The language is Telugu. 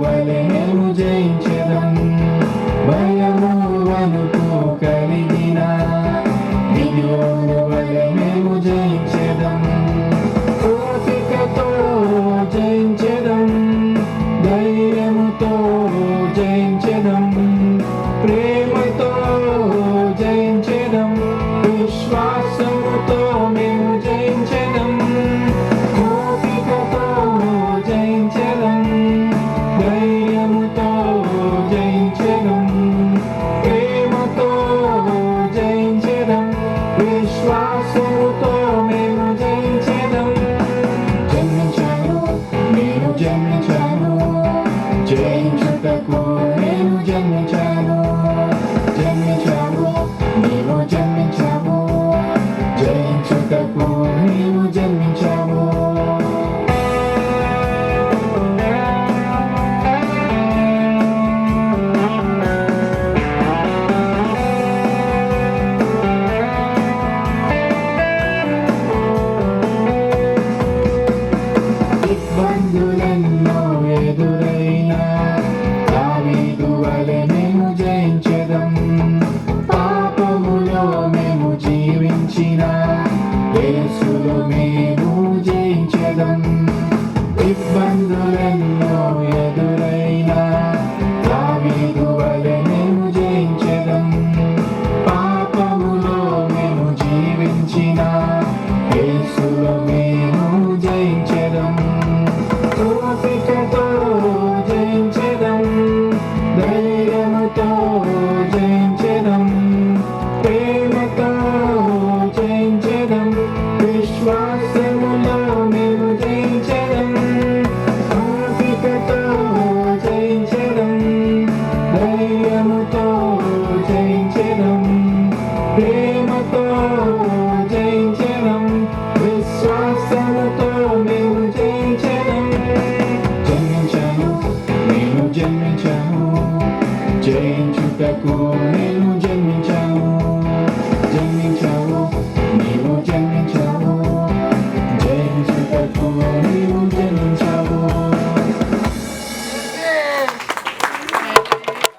వలె మేము జయించెదం. భయము వణుకు కలిగిన గిద్యోను వలె మేము జయించెదం. ఓపికతో జయించెదం, ధైర్యముతో జయించెదం, ప్రేమతో జయించెదం, విశ్వాసముతో మేము జయించెదం. ఓపికతో జయించెదం, ధైర్యముతో జయించెదం, ప్రేమతో జయించెదం, విశ్వాసముతో మేము జయించెదం. జన్మించాను, నేను జన్మించాను, జయించుటకు నేను జన్మించాను. జన్మించాను, నీవు జన్మించావు, జయించుటకు నీవు జన్మించావు. ఇబ్బందులెన్నో ఎదురైనా దావీదు వలె మేము జయించెదం. పాపములో మేము జీవించిన యేసులో మేము జయించెదం. ఇబ్బందులెన్నో ఎదురైనా దావీదు వలె మేము జయించెదం. పాపములో మేము జీవించిన యేసులో మేము జయించెదం. ఓపికతో జయించెదం, ధైర్యముతో జయించెదం, ప్రేమతో జయించెదం, విశ్వాసములో మేము జయించెదం. ఓపికతో జయించెదం, ధైర్యముతో జయించెదం, ప్రేమతో జయించెదం, విశ్వాసముతో మేము జయించెదం. జన్మించాను, నేను జన్మించాను, జయించుటకు నేను